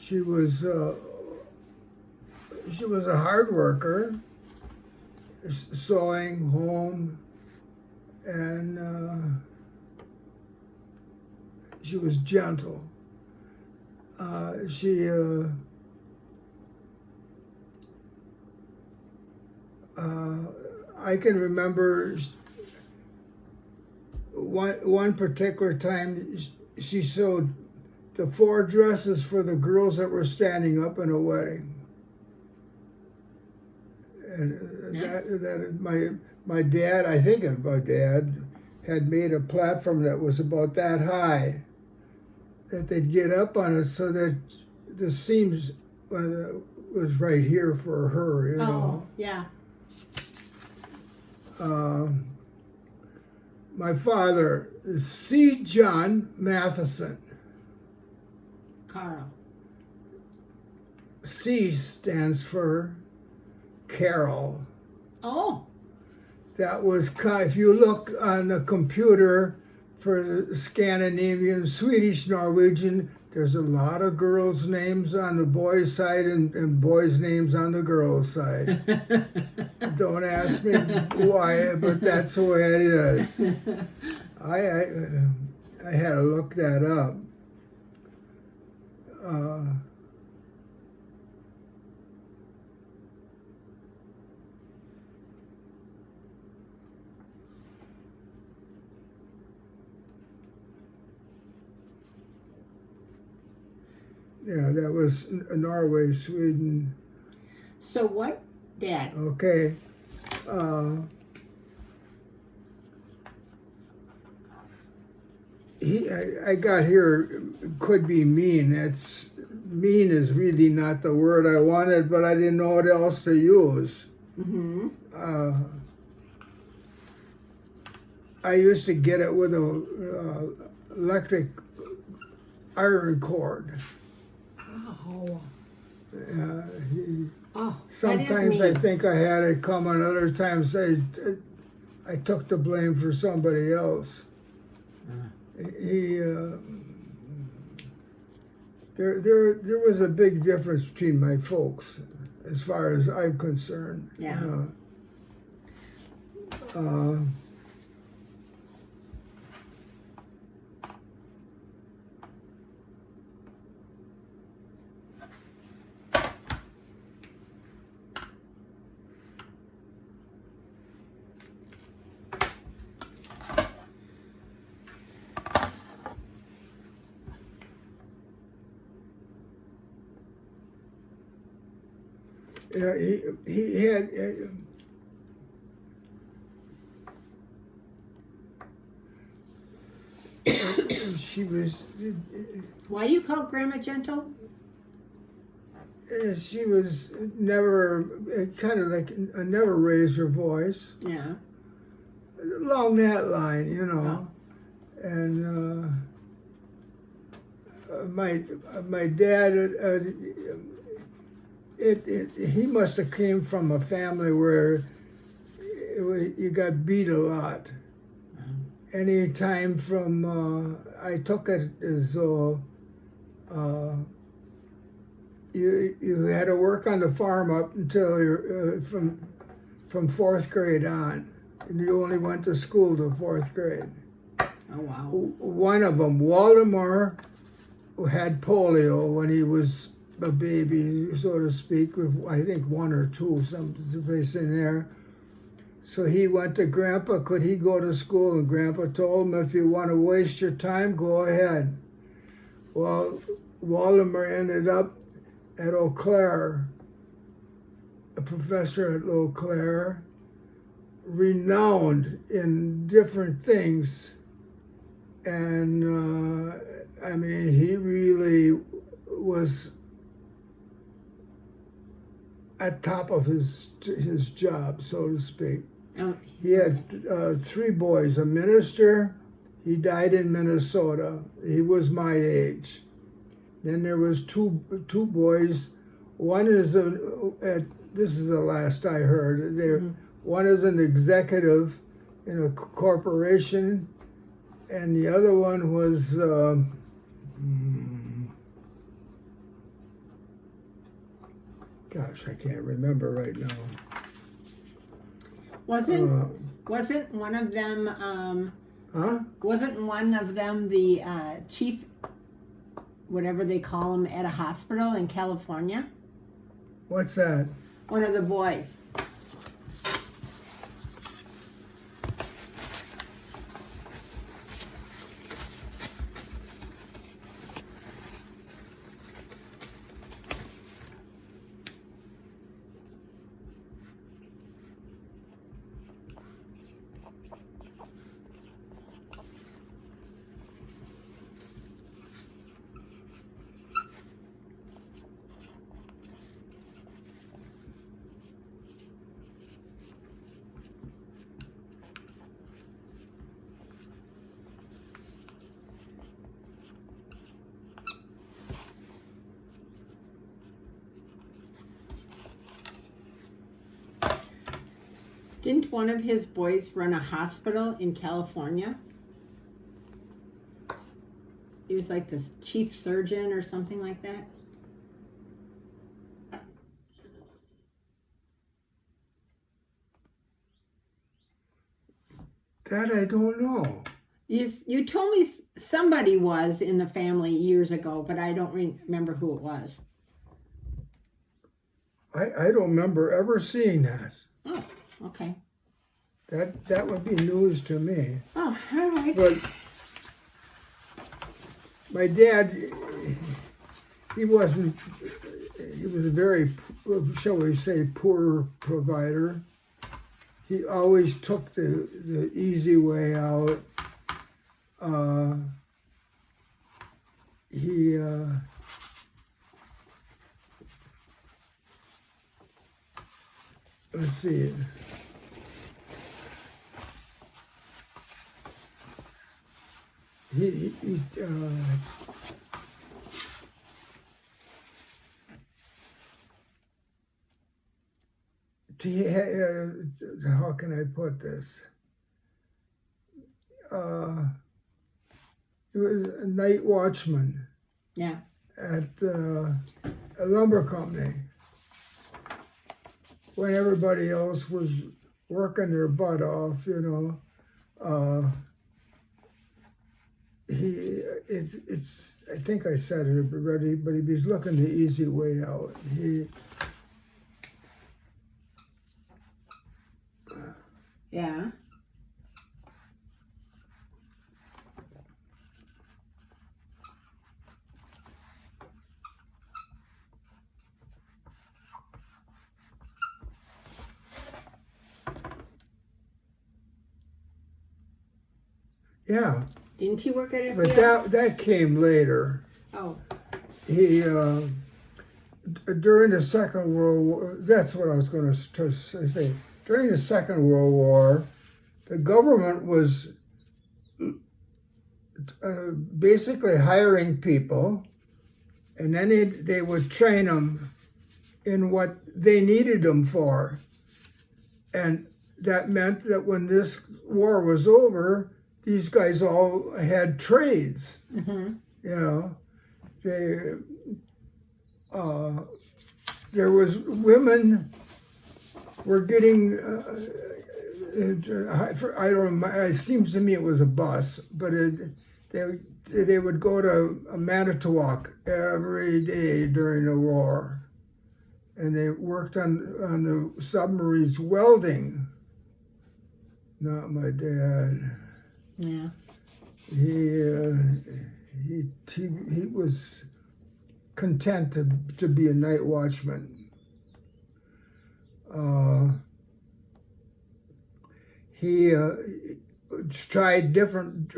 She was a hard worker, sewing home, and she was gentle. I can remember one particular time she sewed the 4 dresses for the girls that were standing up in a wedding. And Nice. that my dad, I think my dad, had made a platform that was about that high, that they'd get up on it so that the seams was right here for her, you know. Oh, yeah. My father is C. John Matheson. Carl. C stands for Carol. Oh, That was, if you look on the computer for the Scandinavian, Swedish, Norwegian, there's a lot of girls' names on the boys' side and boys' names on the girls' side. Don't ask me why, but that's the way it is. I had to look that up. Yeah, that was Norway, Sweden. so what, Dad? Okay. I got here, could be mean. Mean is really not the word I wanted, but I didn't know what else to use. Mm-hmm. I used to get it with a electric iron cord. Oh. Uh, Oh, Sometimes that is I mean. think I had it coming, other times I took the blame for somebody else. There was a big difference between my folks, as far as I'm concerned. Yeah. Yeah, he had. She was. Why do you call Grandma gentle? She was never kind of like never raised her voice Yeah. along that line, you know. And my dad, he must have came from a family where you got beat a lot. Any time from I took it as though you had to work on the farm up until you're from 4th grade on, and you only went to school to 4th grade. Oh, wow. One of them, Waldemar, had polio when he was a baby, so to speak, with I think 1 or 2, someplace in there. So he went to Grandpa, could he go to school? And Grandpa told him, if you want to waste your time, go ahead. Well, Waldemar ended up at Eau Claire, a professor at Eau Claire, renowned in different things. And I mean, he really was at top of his job, so to speak. Oh, He had 3 boys, a minister. He died in Minnesota. He was my age. Then there was two boys. One is this is the last I heard. One is an executive in a corporation, and the other one was Gosh, I can't remember right now. Wasn't one of them Wasn't one of them the chief, whatever they call him, at a hospital in California? What's that? One of the boys. Didn't one of his boys run a hospital in California? He was like the chief surgeon or something like that. That I don't know. You told me somebody was in the family years ago, but I don't remember who it was. I don't remember ever seeing that. Oh, okay. That would be news to me. Oh, all right. But my dad, he was a very, shall we say, poor provider. He always took the easy way out. Let's see. How can I put this? He was a night watchman. Yeah. At a lumber company when everybody else was working their butt off, you know. I think I said it already, but he was looking the easy way out. Yeah. Yeah. Didn't he work at FBI? But that came later. Oh. He during the Second World War. That's what I was going to say. During the Second World War, the government was basically hiring people, and then they would train them in what they needed them for, and that meant that when this war was over, these guys all had trades. Mm-hmm. You know, there was women were getting. I don't. It seems to me it was a bus, but they would go to Manitowoc every day during the war, and they worked on the submarines welding. Not my dad. Yeah. He was content to be a night watchman. He tried different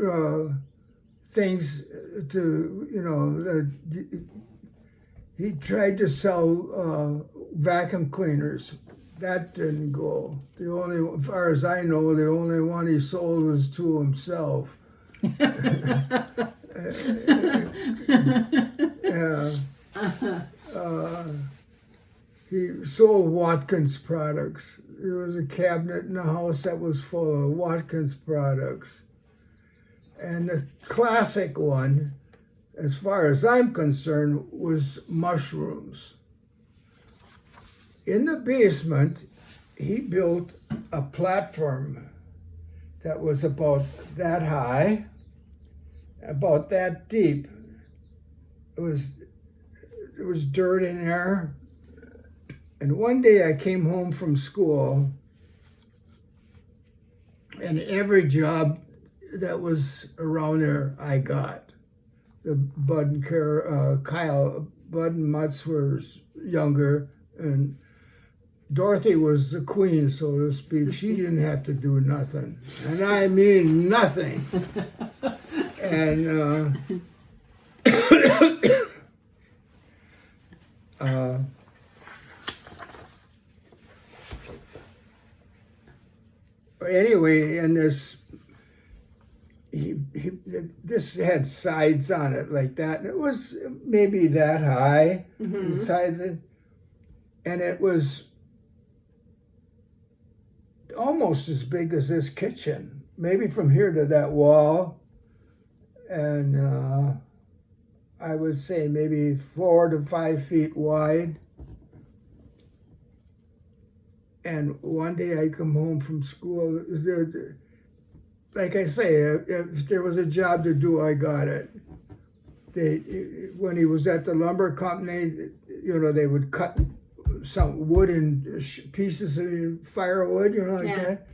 things to, you know, he tried to sell vacuum cleaners. That didn't go. As far as I know, the only one he sold was to himself. He sold Watkins products. There was a cabinet in the house that was full of Watkins products. And the classic one, as far as I'm concerned, was mushrooms. in the basement, he built a platform that was about that high, about that deep. There was dirt in there. And one day I came home from school, and every job that was around there I got. The Bud and Kyle, Bud and Mutz were younger, and Dorothy was the queen, so to speak. She didn't have to do nothing, and I mean nothing. And anyway, and this this had sides on it like that, and it was maybe that high, the sides, and it was almost as big as this kitchen, maybe from here to that wall, and I would say maybe 4 to 5 feet wide. And one day I come home from school. Like I say, if there was a job to do, I got it. When he was at the lumber company, they would cut some wood in pieces of firewood, that.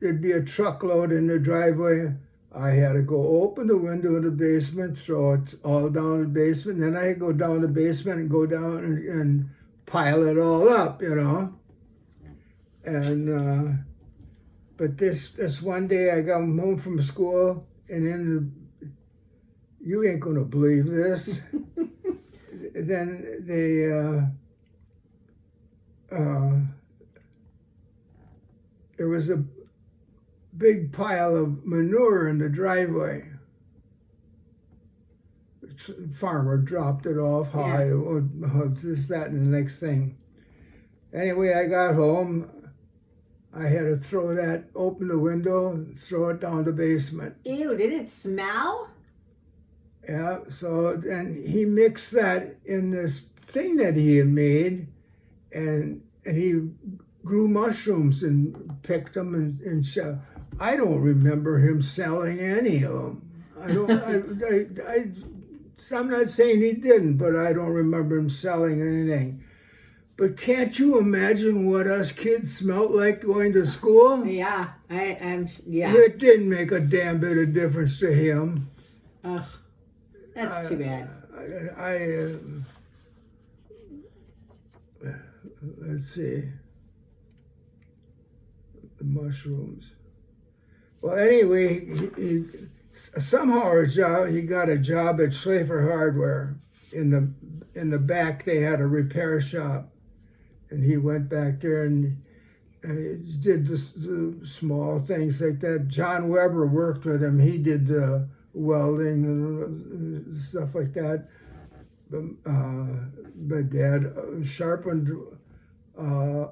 There'd be a truckload in the driveway. I had to go open the window in the basement, throw it all down the basement, and then I'd go down the basement and go down and pile it all up, And but this one day I got home from school, and then you ain't gonna believe this. Then there was a big pile of manure in the driveway. The farmer dropped it off high. Yeah. This, that, and the next thing. Anyway, I got home. I had to open the window, throw it down the basement. Ew, did it smell? Yeah, so then he mixed that in this thing that he had made, and he grew mushrooms and picked them and I don't remember him selling any of them. I'm not saying he didn't, but I don't remember him selling anything. But can't you imagine what us kids smelled like going to school? Yeah, yeah. It didn't make a damn bit of difference to him. Ugh, that's too bad. Let's see. The mushrooms. Well, anyway, he somehow he got a job at Schlafer Hardware. In the back, they had a repair shop. And he went back there and did the small things like that. John Weber worked with him. He did the welding and stuff like that. My dad sharpened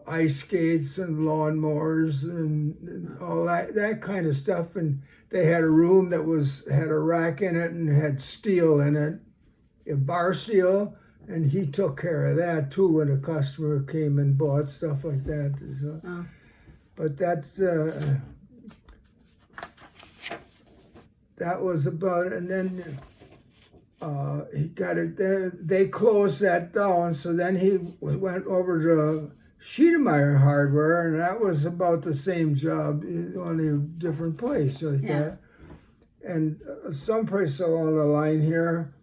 ice skates and lawnmowers and all that kind of stuff. And they had a room that had a rack in it and had steel in it, a bar steel. And he took care of that too when a customer came and bought stuff like that. So, but that was about it. And then he got it there. They closed that down. So then he went over to Schiedemeyer Hardware, and that was about the same job, only a different place like that. And someplace along the line here,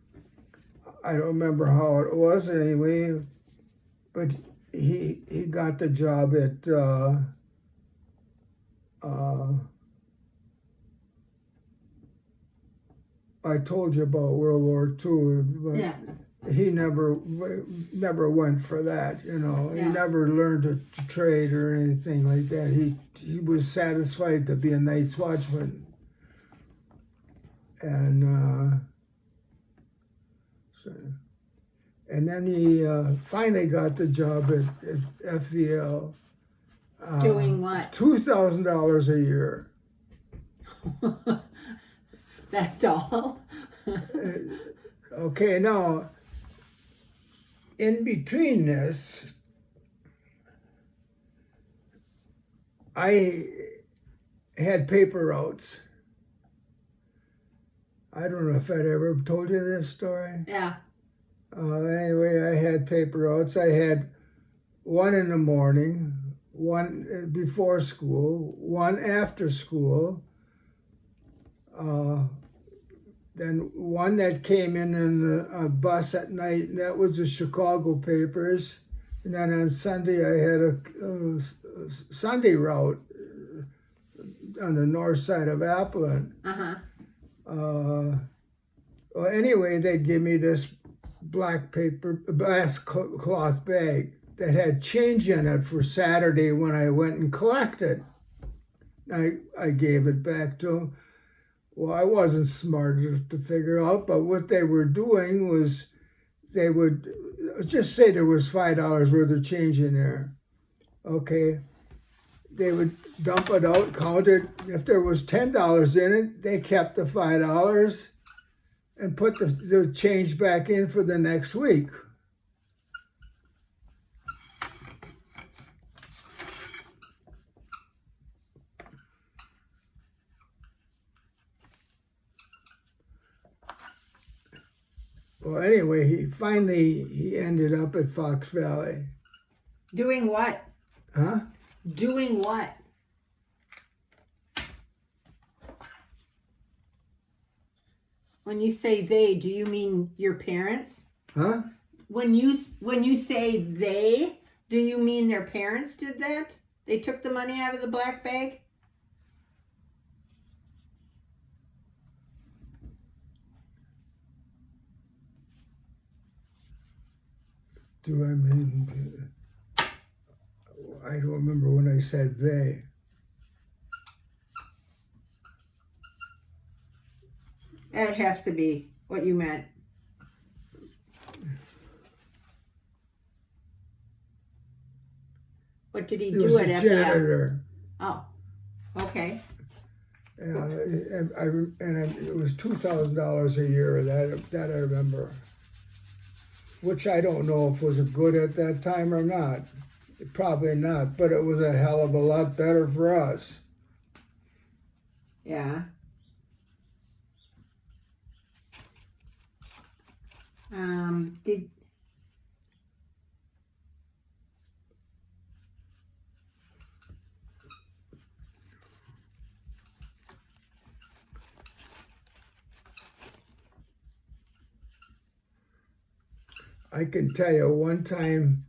I don't remember how it was anyway, but he got the job at I told you about World War II, but he never went for that. He never learned to trade or anything like that. He was satisfied to be a night's watchman, and. And then he finally got the job at FVL. Doing what? $2,000 a year. That's all? Okay, now, in between this, I had paper routes. I don't know if I'd ever told you this story. Yeah. Anyway, I had paper routes. I had one in the morning, one before school, one after school, then one that came in a bus at night, and that was the Chicago papers. And then on Sunday, I had a Sunday route on the north side of Appleton. Well, anyway, they'd give me this black cloth bag that had change in it for Saturday when I went and collected. I gave it back to them. Well, I wasn't smart enough to figure out, but what they were doing was they would just say there was $5 worth of change in there. Okay. They would dump it out, count it. If there was $10 in it, they kept the $5 and put the change back in for the next week. Well, anyway, he ended up at Fox Valley. Doing what? Huh? Doing what? When you say they, do you mean your parents? Huh? When you say they, do you mean their parents did that? They took the money out of the black bag? Do I mean? I don't remember when I said they. That has to be what you meant. What did he do Was it a at janitor. Oh, okay. It was $2,000 a year. That I remember. Which I don't know if was good at that time or not. Probably not, but it was a hell of a lot better for us. Yeah. Did I can tell you one time,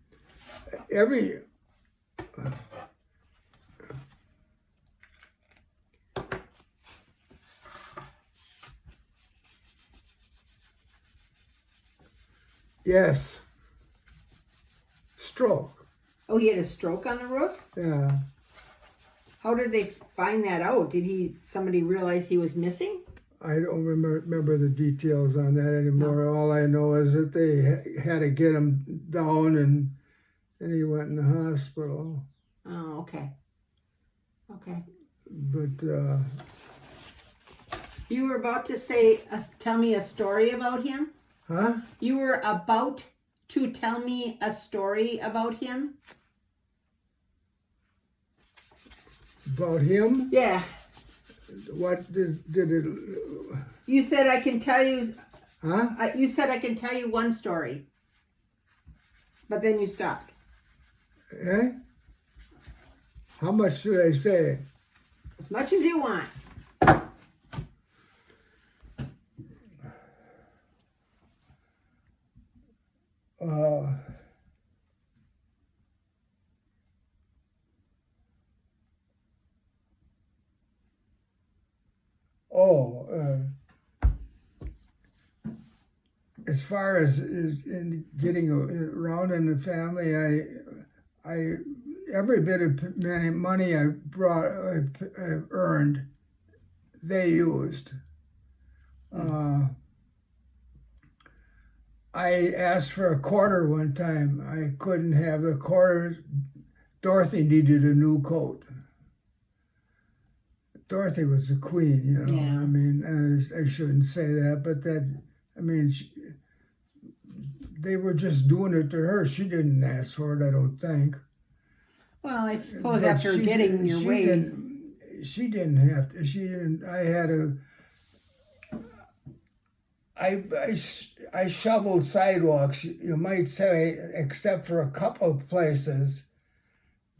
yes, stroke. Oh, he had a stroke on the roof? Yeah. How did they find that out? Did somebody realize he was missing? I don't remember the details on that anymore. No. All I know is that they had to get him down, and he went in the hospital. Oh, okay. Okay. But You were about to tell me a story about him? huh? You were about to tell me a story about him? About him? Yeah. What did it? You said I can tell you. Huh? You said I can tell you one story, but then you stopped. Eh? How much should I say? As much as you want. As far as in getting around in the family, I every bit of money I earned, they used. I asked for a quarter one time. I couldn't have the quarter. Dorothy needed a new coat. Dorothy was the queen, you know. Yeah. I mean, I shouldn't say that, but they were just doing it to her. She didn't ask for it, I don't think. Well, I suppose But after getting your way. She didn't have to. She didn't. I had a. I shoveled sidewalks, you might say, except for a couple of places.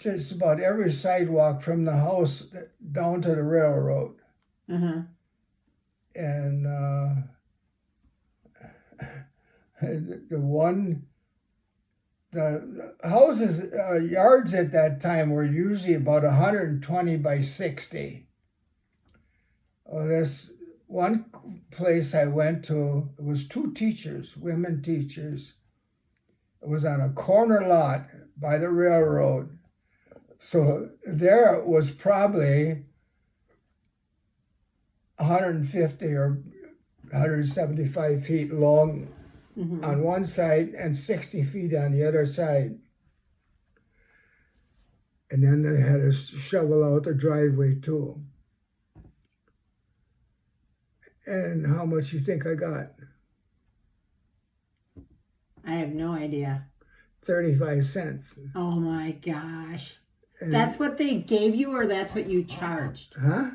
Just about every sidewalk from the house down to the railroad. Uh-huh. And the houses, yards at that time were usually about 120 by 60. Well, this one place I went to, it was two teachers, women teachers. It was on a corner lot by the railroad. So there it was probably 150 or 175 feet long on one side and 60 feet on the other side. And then they had to shovel out the driveway too. And how much you think I got? I have no idea. 35 cents. Oh my gosh. And, that's what they gave you, or that's what you charged? Huh?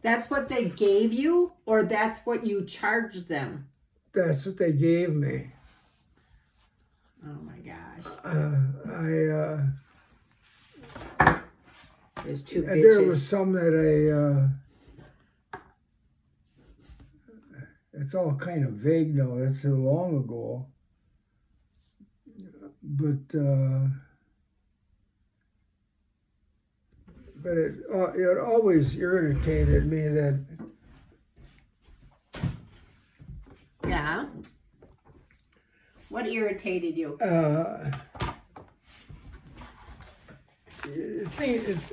That's what they gave you, or that's what you charged them? That's what they gave me. Oh my gosh. There's two bitches. There was some that it's all kind of vague now. That's so long ago. But it always irritated me that. Yeah. What irritated you?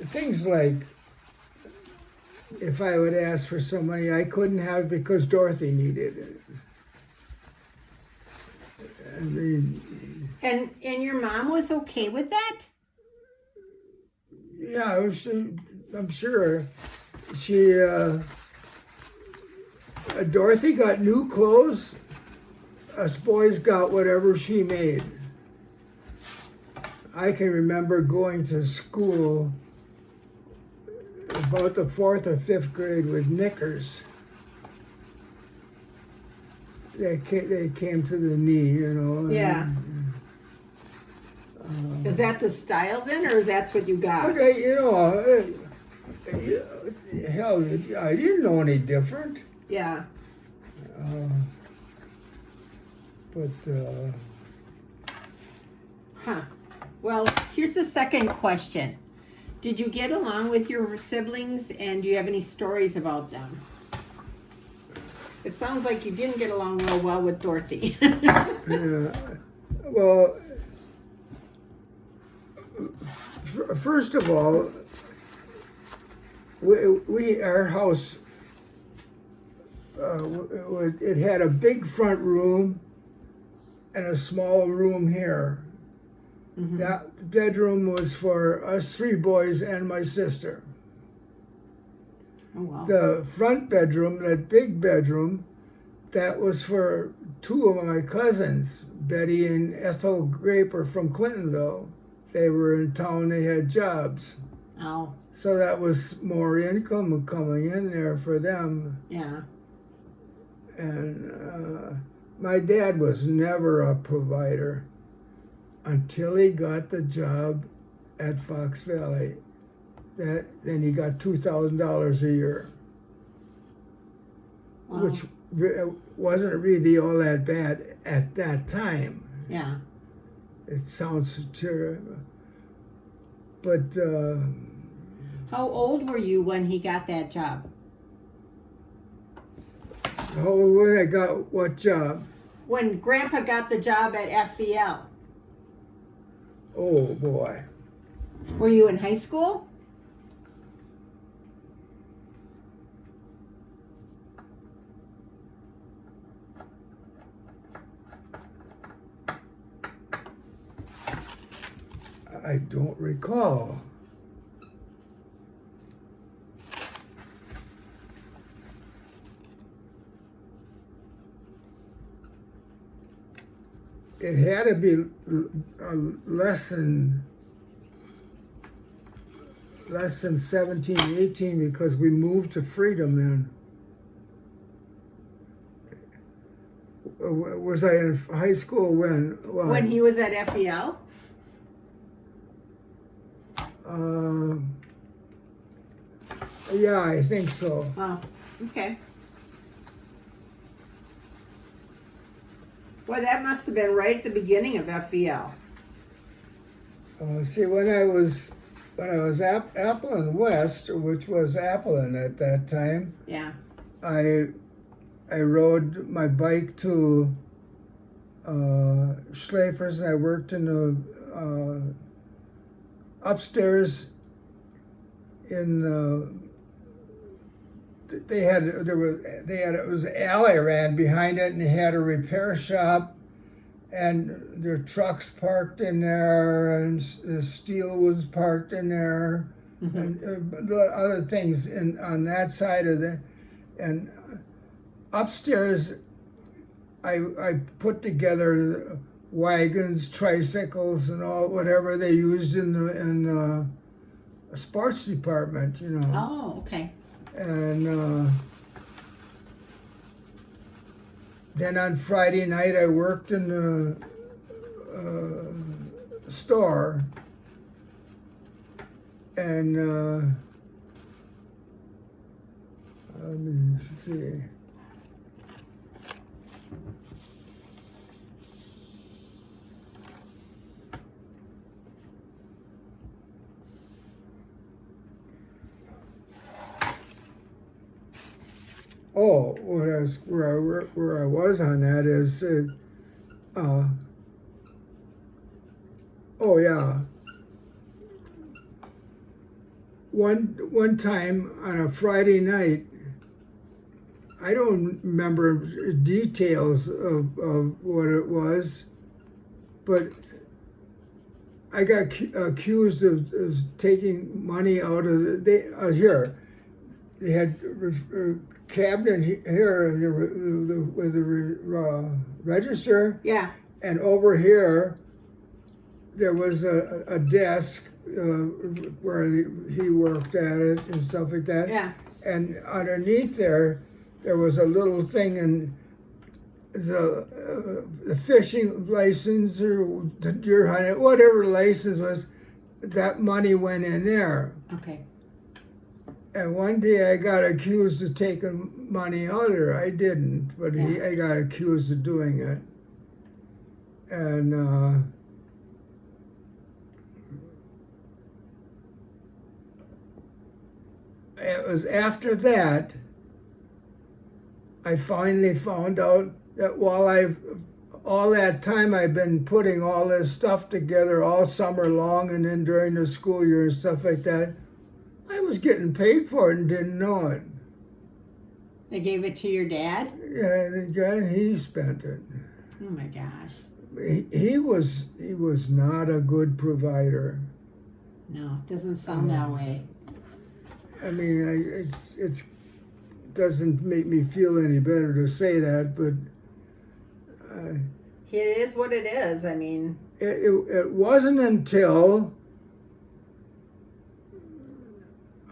Things like if I would ask for some money, I couldn't have it because Dorothy needed it. I mean, and your mom was okay with that? Yeah, I'm sure. She Dorothy got new clothes. Us boys got whatever she made. I can remember going to school about the 4th or 5th grade with knickers. They came to the knee, you know. Yeah. Is that the style then, or that's what you got? But hell, I didn't know any different. Yeah. Huh. Well, here's the second question. Did you get along with your siblings, and do you have any stories about them? It sounds like you didn't get along real well with Dorothy. Yeah. Well, first of all, our house, it had a big front room and a small room here. Mm-hmm. That bedroom was for us 3 boys and my sister. Oh, wow. The front bedroom, that big bedroom, that was for 2 of my cousins, Betty and Ethel Graper from Clintonville. They were in town, they had jobs. Oh. So that was more income coming in there for them. Yeah. And my dad was never a provider until he got the job at Fox Valley. Then he got $2,000 a year, wow. Which wasn't really all that bad at that time. Yeah. It sounds terrible. But how old were you when he got that job? How old when I got what job? When Grandpa got the job at FVL. Oh boy. Were you in high school? I don't recall. It had to be less than less than 17, 18 because we moved to Freedom then. Was I in high school when? Well, When he was at FEL? Yeah, I think so. Oh, okay. Well, that must have been right at the beginning of FEL. See, when I was Appleton West, which was Appleton at that time, Yeah. I rode my bike to Schlafer's, and I worked in the upstairs in the. It was an alley ran behind it, and they had a repair shop, and their trucks parked in there, and the steel was parked in there, and other things on that side of the, and upstairs, I put together wagons, tricycles, and all whatever they used in the sports department, you know. Oh, okay. And then on Friday night, I worked in the store, and let me see. Oh, where I was on that is, oh yeah. One time on a Friday night, I don't remember details of what it was, but I got accused of taking money out of here. They had cabinet here with the register. Yeah. And over here, there was a desk where he worked at it and stuff like that. Yeah. And underneath there was a little thing, and the fishing license or the deer hunting, whatever license was, that money went in there. Okay. And one day I got accused of taking money out of there. I didn't, but I got accused of doing it. And it was after that I finally found out that all that time I've been putting all this stuff together all summer long, and then during the school year and stuff like that, I was getting paid for it and didn't know it. They gave it to your dad? Yeah, the guy, he spent it. Oh my gosh. He was not a good provider. No, it doesn't sound that way. I mean, it's doesn't make me feel any better to say that, but It is what it is. I mean, it wasn't until,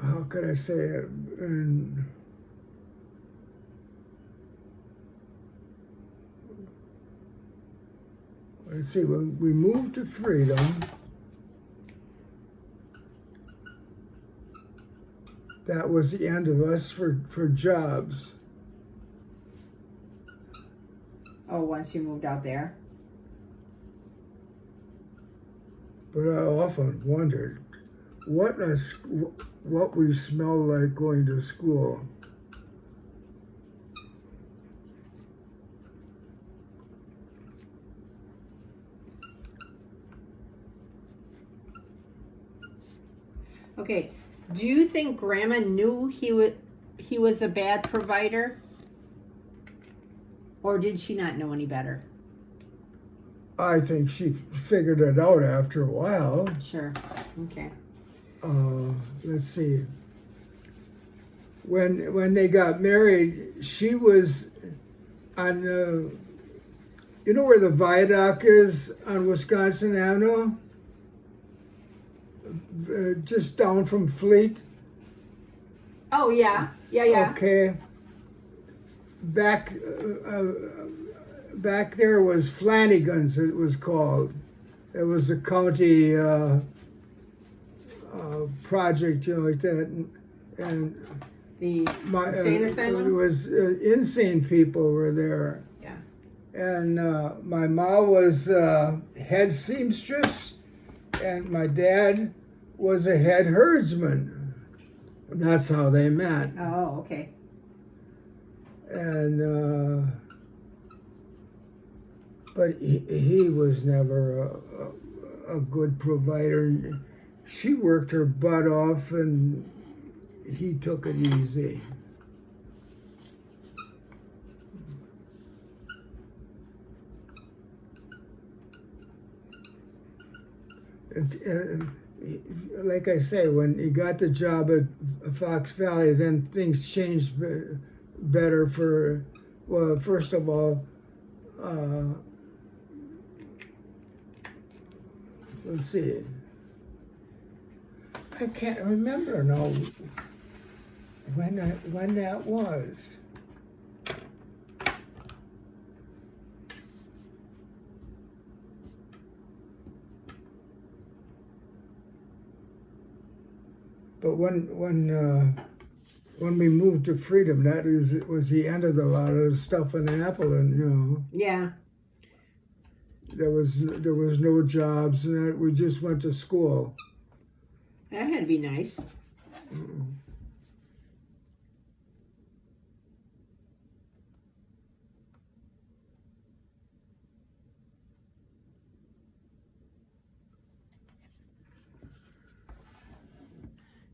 how could I say it? Let's see, when we moved to Freedom, that was the end of us for jobs. oh, once you moved out there. But I often wondered what we smelled like going to school. Okay. Do you think Grandma knew he was a bad provider? Or did she not know any better? I think she figured it out after a while. Sure. Okay. Let's see. When they got married, she was on you know where the viaduct is on Wisconsin Avenue? just down from Fleet. Oh, yeah. Yeah. Okay. Back there was Flanagan's, it was called. It was a county project, like that. And The my insane it asylum? was insane people were there. Yeah. And my mom was head seamstress, and my dad was a head herdsman. That's how they met. Oh, okay. And but he was never a good provider. She worked her butt off, and he took it easy. And like I say, when he got the job at Fox Valley, then things changed better for, well, first of all, let's see. I can't remember now when that was. But when we moved to Freedom, that was the end of a lot of the stuff in Apple, and Yeah. there was no jobs, and we just went to school. That had to be nice.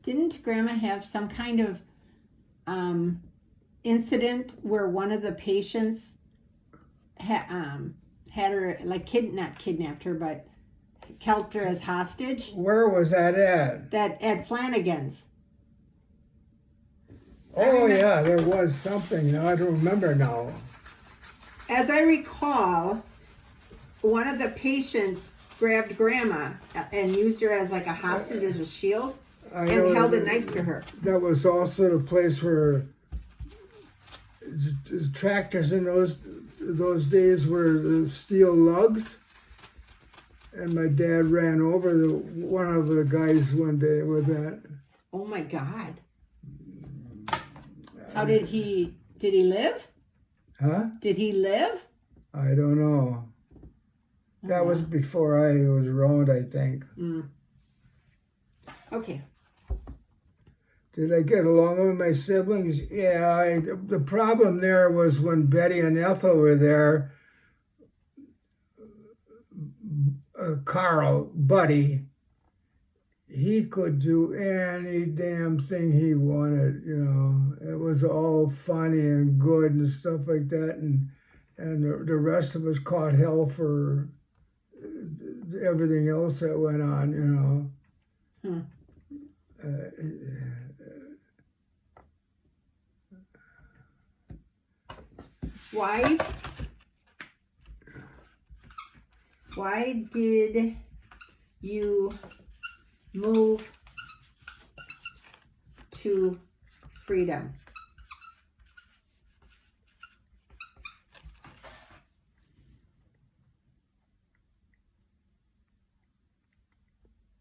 Didn't Grandma have some kind of incident where one of the patients had her, like, not kidnapped her, but kept her as hostage? Where was that at? That at Flanagan's. Oh yeah, there was something. I don't remember now. As I recall, one of the patients grabbed Grandma and used her as like a hostage, as a shield, and held a knife to her. That was also the place where tractors in those days were the steel lugs, and my dad ran over one of the guys one day with that. Oh my God! How did he live? Huh? Did he live? I don't know. That was before I was around, I think. Okay. Did I get along with my siblings? Yeah, the problem there was when Betty and Ethel were there, Carl, Buddy, he could do any damn thing he wanted, It was all funny and good and stuff like that, and the rest of us caught hell for everything else that went on, Why did you move to Freedom?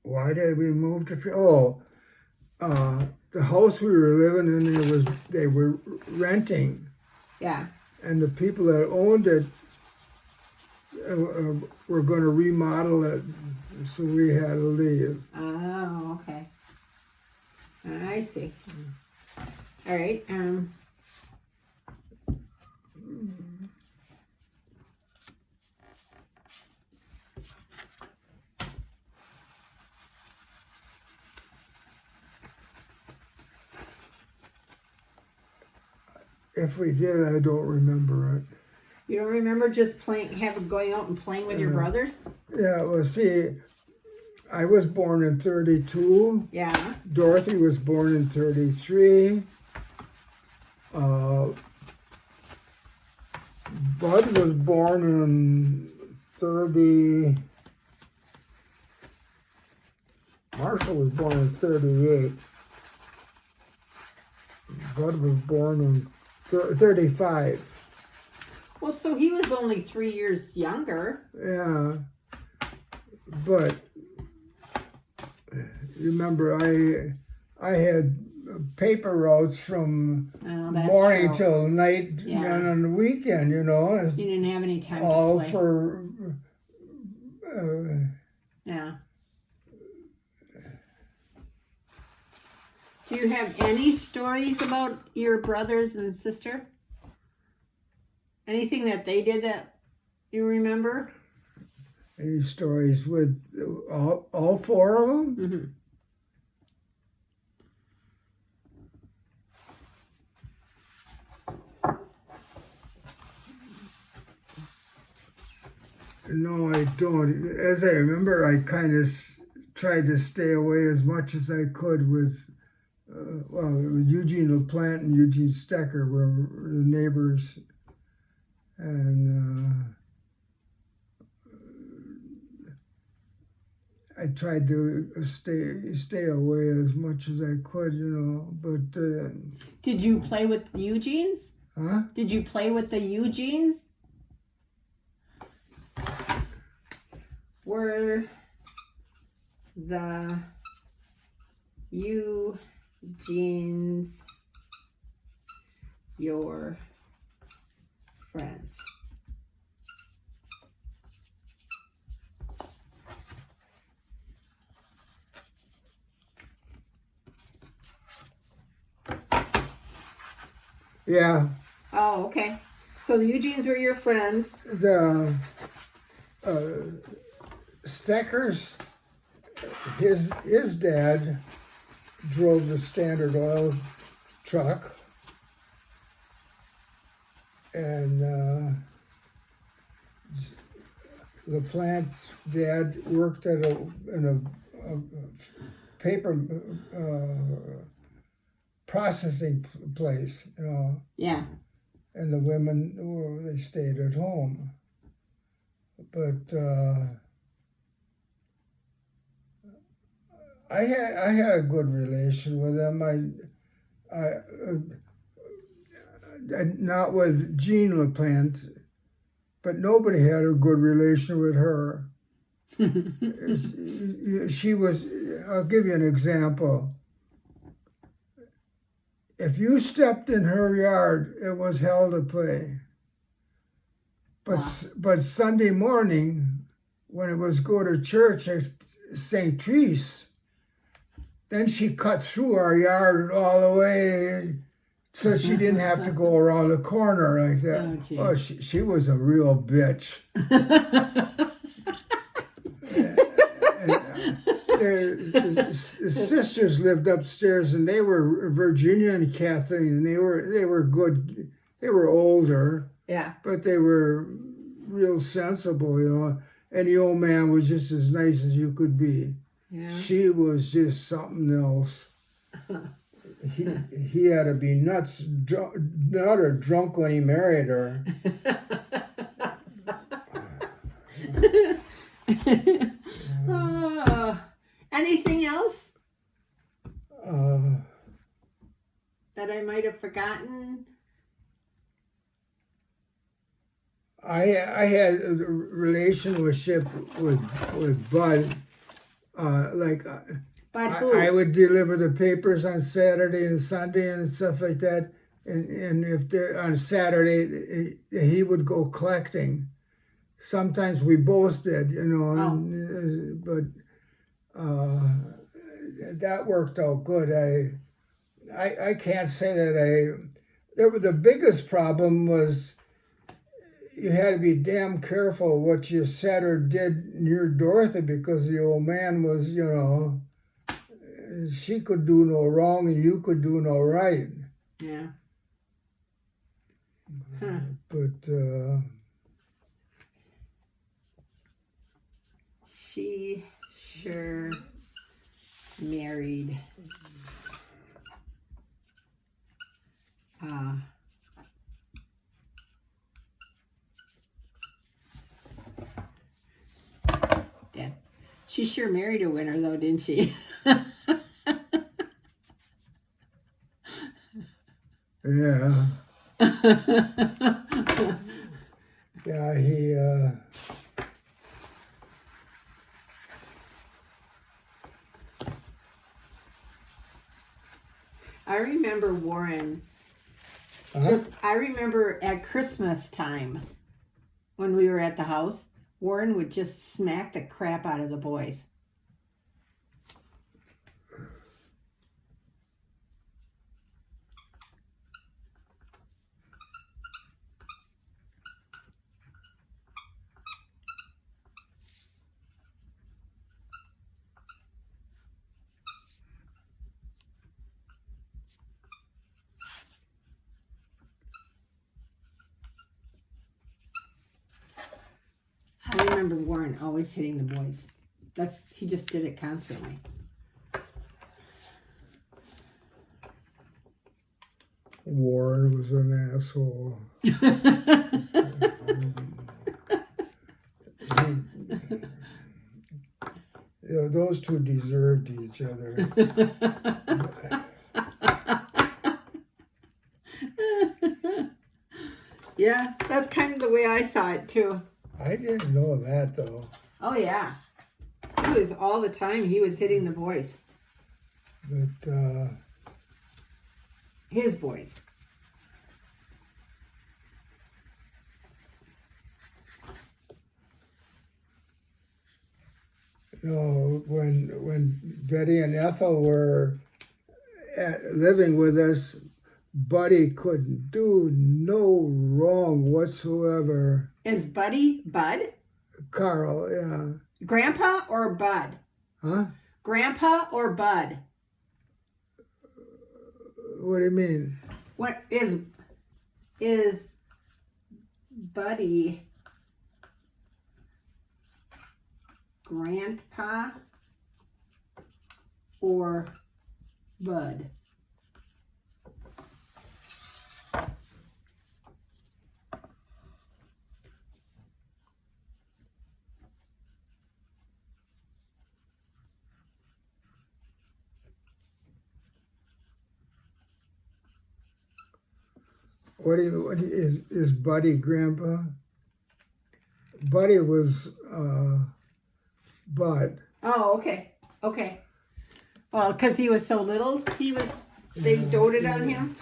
Why did we move to? The house we were living in, they were renting. Yeah. And the people that owned it were going to remodel it, so we had to leave. Oh, okay. I see. All right. If we did, I don't remember it. You don't remember just going out and playing with your brothers? Yeah, well, see, I was born in 32. Yeah. Dorothy was born in 33. Bud was born in 30. Marshall was born in 38. Bud was born in 35. Well, so he was only 3 years younger. Yeah. But remember, I had paper routes from Oh, that's morning true. till night Yeah. and on the weekend, you know. You didn't have any time All to play. for Yeah. Do you have any stories about your brothers and sister? Anything that they did that you remember? any stories with all four of them. Mm-hmm. No, I don't. As I remember, I kind of tried to stay away as much as I could with, well, it was Eugene LaPlante and Eugene Stecker were the neighbors. And I tried to stay away as much as I could, you know, but, Did you play with Eugenes? huh? Did you play with the Eugenes? Were the Eugenes your friends? Yeah, Oh, okay. So the Eugenes were your friends. the Steckers, his dad drove the Standard Oil truck, and LaPlante's dad worked at in a paper processing place, you know, Yeah. and the women, well, they stayed at home. But I had a good relation with them. I not with Jean LaPlante, but nobody had a good relation with her. She was. I'll give you an example. If you stepped in her yard, it was hell to play. But but Sunday morning, when it was go to church at St. Therese, then she cut through our yard all the way, so she didn't have to go around the corner like that. Oh, geez. Oh, she was a real bitch. The sisters lived upstairs, and they were Virginia and Kathleen, and they were good. They were older, Yeah. but they were real sensible, you know. And the old man was just as nice as you could be. Yeah. She was just something else. He had to be nut or drunk when he married her. Anything else Uh, that I might have forgotten? I had a relationship with Bud. But who? I would deliver the papers on Saturday and Sunday and stuff like that. And if they're on Saturday, he would go collecting. Sometimes we both did, you know. But that worked out good. I can't say that the biggest problem was you had to be damn careful what you said or did near Dorothy, because the old man was, you know, she could do no wrong and you could do no right. Yeah. Huh. But She sure married Dad. She sure married a winner though, didn't she? Yeah. Yeah, he, I remember Warren. huh? I remember at Christmas time when we were at the house, Warren would just smack the crap out of the boys. I remember Warren always hitting the boys. He just did it constantly. Warren was an asshole. Yeah, those two deserved each other. Yeah, that's kind of the way I saw it too. I didn't know that though. Oh yeah, he was all the time. He was hitting the boys, But his boys. when Betty and Ethel were living with us, Buddy couldn't do no wrong whatsoever. Is Buddy Bud? Carl, yeah. Grandpa or Bud? Huh? Grandpa or Bud? What do you mean? What is Buddy Grandpa or Bud? Is Buddy Grandpa? Buddy was Bud. Oh, okay. Well, because he was so little, they doted on him.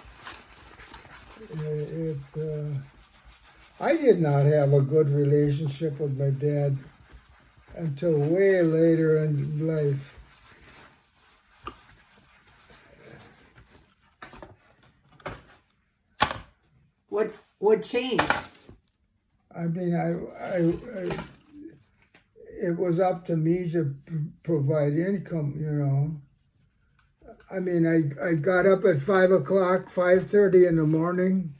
I did not have a good relationship with my dad until way later in life. What changed? I mean, it was up to me to provide income, you know. I mean, I got up at 5 o'clock, 5:30 in the morning.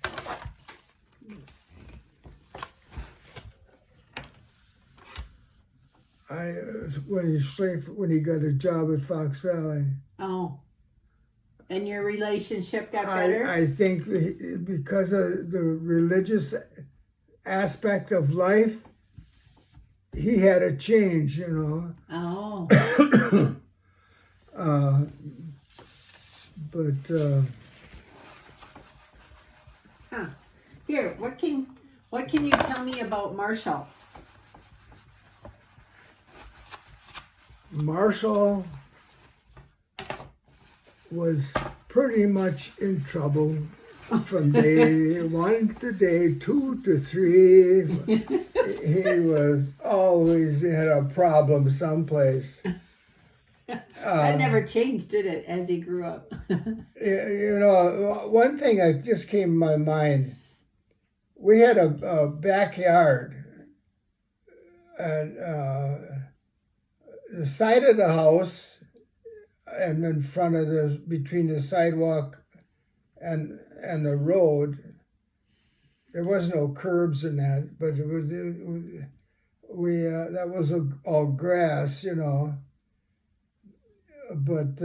When he got a job at Fox Valley. Oh, and your relationship got better? I think because of the religious aspect of life, he had a change, you know. Oh. Huh. Here, what can you tell me about Marshall? Marshall was pretty much in trouble from day 1 to day 2 to 3. He was always had a problem someplace. That never changed, did it, as he grew up? You know, one thing that just came to my mind, we had a backyard, and the side of the house and in front of between the sidewalk and the road, there was no curbs in that, but that was all grass, you know. But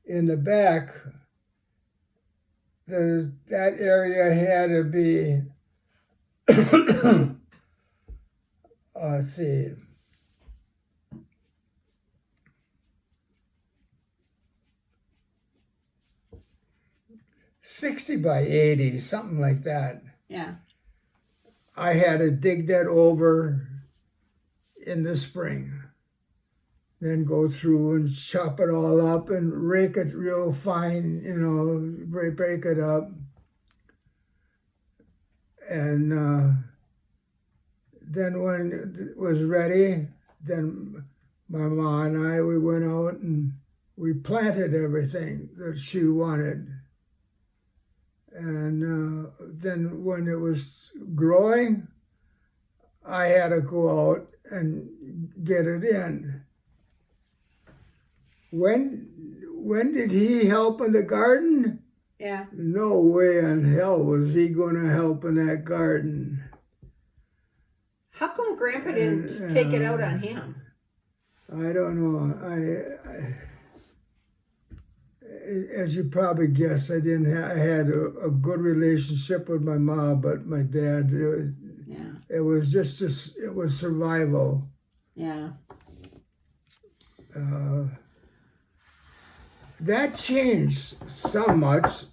in the back, that area had to be, let's see, 60 by 80, something like that. Yeah. I had to dig that over in the spring. Then go through and chop it all up and rake it real fine, you know, break it up. And then when it was ready, then my mom and I, we went out and we planted everything that she wanted. And then when it was growing, I had to go out and get it in. When did he help in the garden? Yeah. No way in hell was he going to help in that garden. How come Grandpa didn't take it out on him? I don't know. As you probably guessed, I had a good relationship with my mom, but my dad, it was survival. Yeah. That changed so much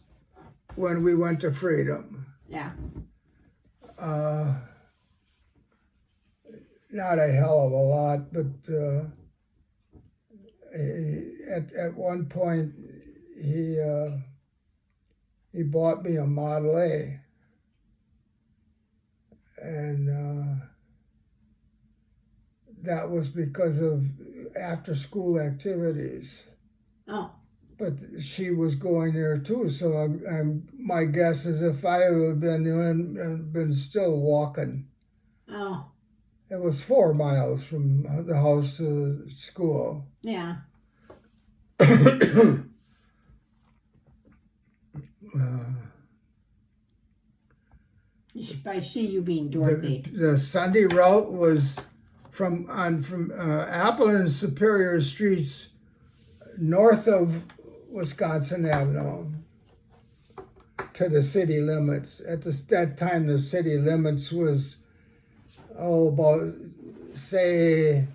when we went to Freedom. Yeah. Not a hell of a lot, but at one point he bought me a Model A, and that was because of after-school activities. Oh. But she was going there too, so my guess is if I would have been still walking. Oh. It was 4 miles from the house to school. Yeah. By she, you mean Dorothy. The Sunday route was from Apple and Superior Streets north of Wisconsin Avenue to the city limits. At that time, the city limits was about, say,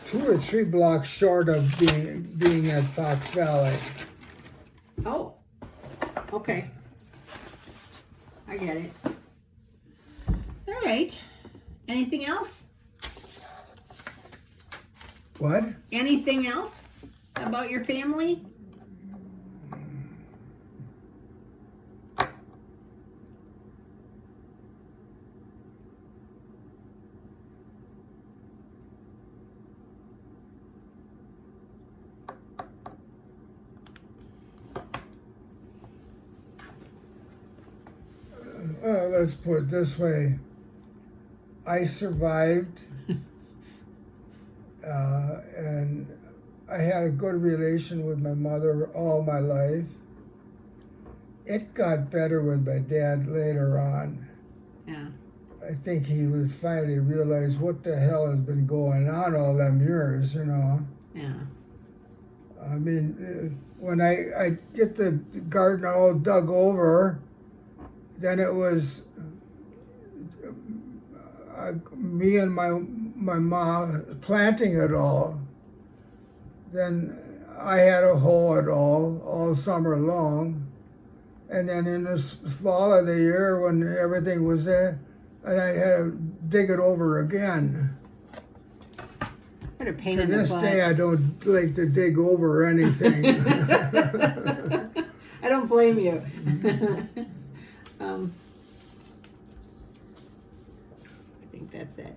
2 or 3 blocks short of being at Fox Valley. Oh, okay. I get it. All right. Anything else? What? Anything else about your family? Let's put it this way. I survived, and I had a good relation with my mother all my life. It got better with my dad later on. Yeah. I think he would finally realize what the hell has been going on all them years, you know. Yeah. I mean, when I get the garden all dug over, then it was me and my mom planting it all. Then I had to hoe it all summer long. And then in the fall of the year when everything was there, and I had to dig it over again. What a pain To in the this butt. day, I don't like to dig over anything. I don't blame you. I think that's it.